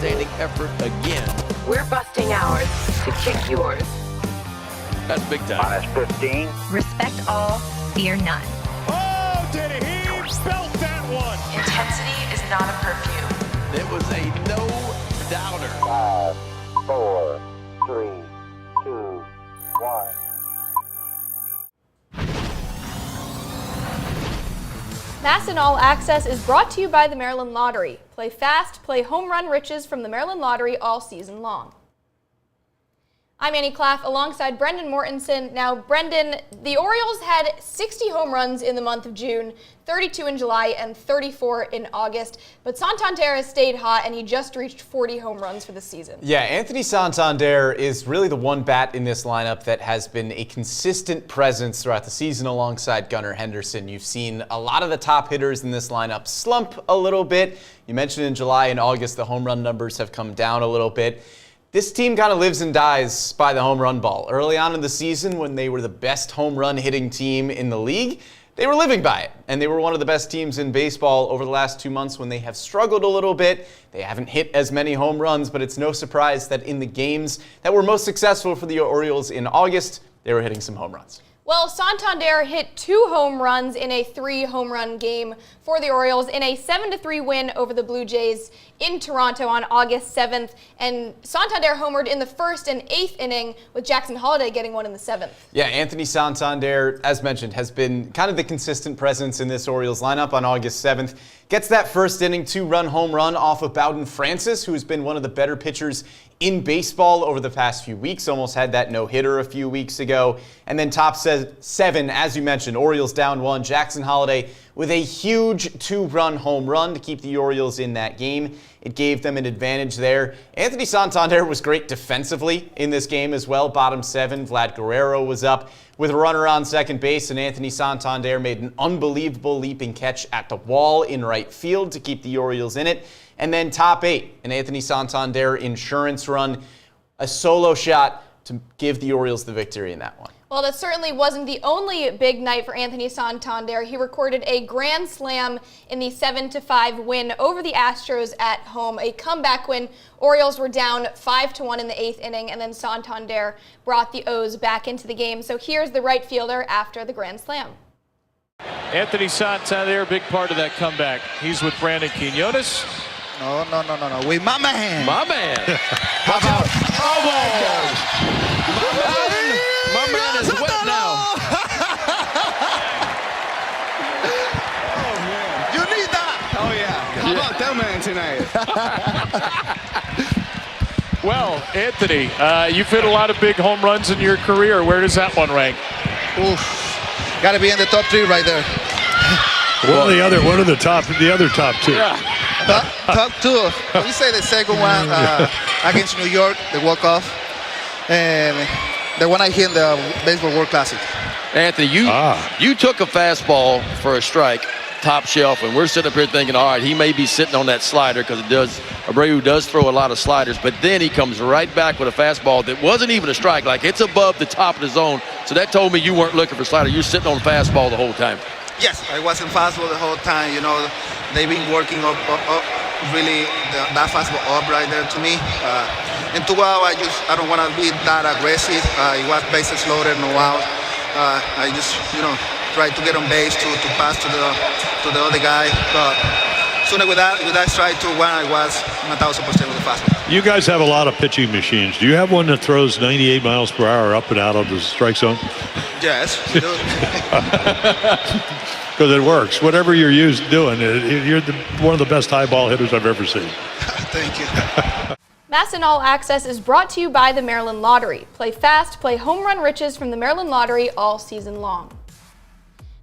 outstanding effort again. We're busting ours to kick yours. That's big time. Minus 15. Respect all, fear none. Oh, did he belt that one? Intensity is not a perfume. It was a no-doubter. 5, 4, 3, 2, 1. MASN All Access is brought to you by the Maryland Lottery. Play fast, play home run riches from the Maryland Lottery all season long. I'm Annie Claff alongside Brendan Mortensen. Now, Brendan, the Orioles had 60 home runs in the month of June, 32 in July, and 34 in August. But Santander has stayed hot, and he just reached 40 home runs for the season. Yeah, Anthony Santander is really the one bat in this lineup that has been a consistent presence throughout the season alongside Gunnar Henderson. You've seen a lot of the top hitters in this lineup slump a little bit. You mentioned in July and August the home run numbers have come down a little bit. This team kind of lives and dies by the home run ball. Early on in the season, when they were the best home run hitting team in the league, they were living by it. And they were one of the best teams in baseball over the last 2 months. When they have struggled a little bit, they haven't hit as many home runs, but it's no surprise that in the games that were most successful for the Orioles in August, they were hitting some home runs. Well, Santander hit 2 home runs in a 3 home run game for the Orioles in a 7-3 win over the Blue Jays in Toronto on August 7th. And Santander homered in the 1st and 8th inning, with Jackson Holliday getting one in the 7th. Yeah, Anthony Santander, as mentioned, has been kind of the consistent presence in this Orioles lineup on August 7th. Gets that first inning 2-run home run off of Bowden Francis, who has been one of the better pitchers in baseball over the past few weeks. Almost had that no-hitter a few weeks ago. And then top 7, as you mentioned, Orioles down 1. Jackson Holliday with a huge 2-run home run to keep the Orioles in that game. It gave them an advantage there. Anthony Santander was great defensively in this game as well. Bottom 7, Vlad Guerrero was up with a runner on second base, and Anthony Santander made an unbelievable leaping catch at the wall in right field to keep the Orioles in it. And then top 8, an Anthony Santander insurance run, a solo shot to give the Orioles the victory in that one. Well, that certainly wasn't the only big night for Anthony Santander. He recorded a grand slam in the 7-5 win over the Astros at home, a comeback win. Orioles were down 5-1 in the 8th inning, and then Santander brought the O's back into the game. So here's the right fielder after the grand slam. Anthony Santander, a big part of that comeback. He's with Brandon Quinones. No. With my man. My man. How about? My man is wet now. Oh, man. You need that. Oh, yeah. How about that man tonight? Well, Anthony, you've hit a lot of big home runs in your career. Where does that one rank? Oof. Got to be in the top 3 right there. What are the top 2? Yeah. Top 2. You say the second one against New York, the walk-off, and the one I hit in the Baseball World Classic. Anthony, you took a fastball for a strike, top shelf, and we're sitting up here thinking, all right, he may be sitting on that slider because Abreu does throw a lot of sliders, but then he comes right back with a fastball that wasn't even a strike, like it's above the top of the zone. So that told me you weren't looking for slider. You're sitting on the fastball the whole time. Yes, I wasn't fastball the whole time. You know, they've been working up really that fastball up right there to me. And 2 out, I don't want to be that aggressive. It was bases loaded, no out. I just, tried to get on base to pass to the other guy. But soon with that strike 2-1, I was 1,000% with the fastball. You guys have a lot of pitching machines. Do you have one that throws 98 miles per hour up and out of the strike zone? Yes, we do. Because it works. Whatever you're doing, you're one of the best high ball hitters I've ever seen. Thank you. MASN All Access is brought to you by the Maryland Lottery. Play fast, play home run riches from the Maryland Lottery all season long.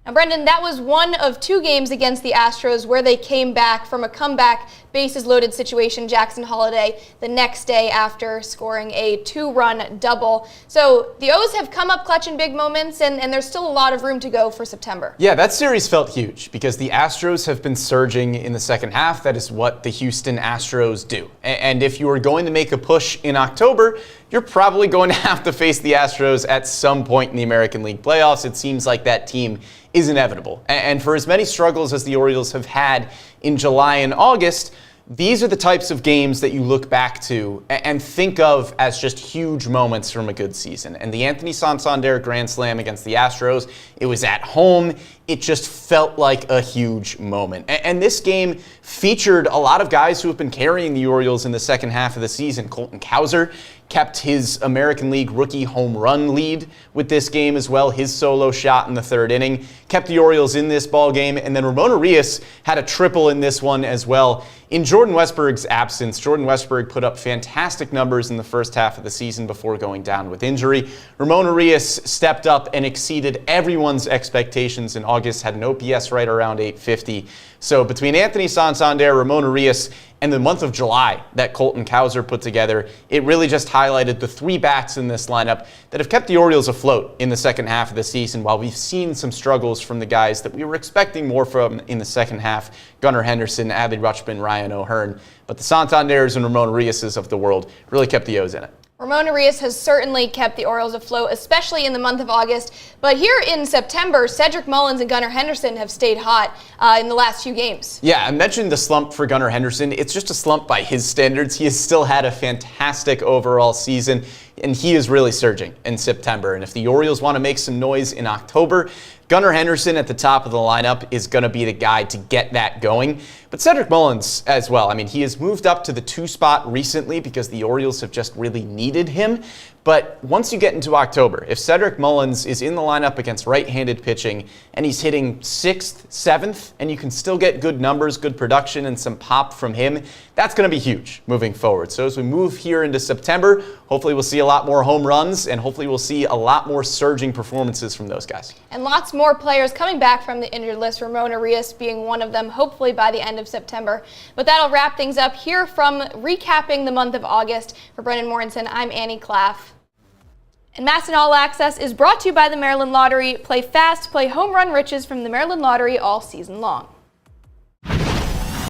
Now, Brendan, that was one of 2 games against the Astros where they came back from a comeback bases loaded situation. Jackson Holliday the next day after scoring a 2-run double. So the O's have come up clutch in big moments, and there's still a lot of room to go for September. Yeah, that series felt huge because the Astros have been surging in the second half. That is what the Houston Astros do. And if you are going to make a push in October, you're probably going to have to face the Astros at some point in the American League playoffs. It seems like that team is inevitable. And for as many struggles as the Orioles have had in July and August, these are the types of games that you look back to and think of as just huge moments from a good season. And the Anthony Santander Grand Slam against the Astros, it was at home. It just felt like a huge moment. And this game featured a lot of guys who have been carrying the Orioles in the second half of the season. Colton Cowser kept his American League rookie home run lead with this game as well. His solo shot in the third inning kept the Orioles in this ball game. And then Ramon Urias had a triple in this one as well. In Jordan Westburg's absence, Jordan Westburg put up fantastic numbers in the first half of the season before going down with injury. Ramon Urias stepped up and exceeded everyone's expectations in August, had an OPS right around 850. So between Anthony Santander, Ramon Urias, and the month of July that Colton Cowser put together, it really just highlighted the three bats in this lineup that have kept the Orioles afloat in the second half of the season, while we've seen some struggles from the guys that we were expecting more from in the second half: Gunnar Henderson, Adley Rutschman, Ryan O'Hearn. But the Santanders and Ramon Uriases of the world really kept the O's in it. Ramon Urias has certainly kept the Orioles afloat, especially in the month of August. But here in September, Cedric Mullins and Gunnar Henderson have stayed hot in the last few games. Yeah, I mentioned the slump for Gunnar Henderson. It's just a slump by his standards. He has still had a fantastic overall season, and he is really surging in September. And if the Orioles want to make some noise in October, Gunnar Henderson at the top of the lineup is going to be the guy to get that going. But Cedric Mullins as well. I mean, he has moved up to the 2 spot recently because the Orioles have just really needed him. But once you get into October, if Cedric Mullins is in the lineup against right-handed pitching and he's hitting 6th, 7th, and you can still get good numbers, good production, and some pop from him, that's going to be huge moving forward. So as we move here into September, hopefully we'll see a lot more home runs, and hopefully we'll see a lot more surging performances from those guys. And lots more players coming back from the injured list, Ramon Urias being one of them, hopefully by the end of September. But that'll wrap things up here from recapping the month of August. For Brendan Mortensen, I'm Annie Claff. And MASN All Access is brought to you by the Maryland Lottery. Play fast, play home run riches from the Maryland Lottery all season long.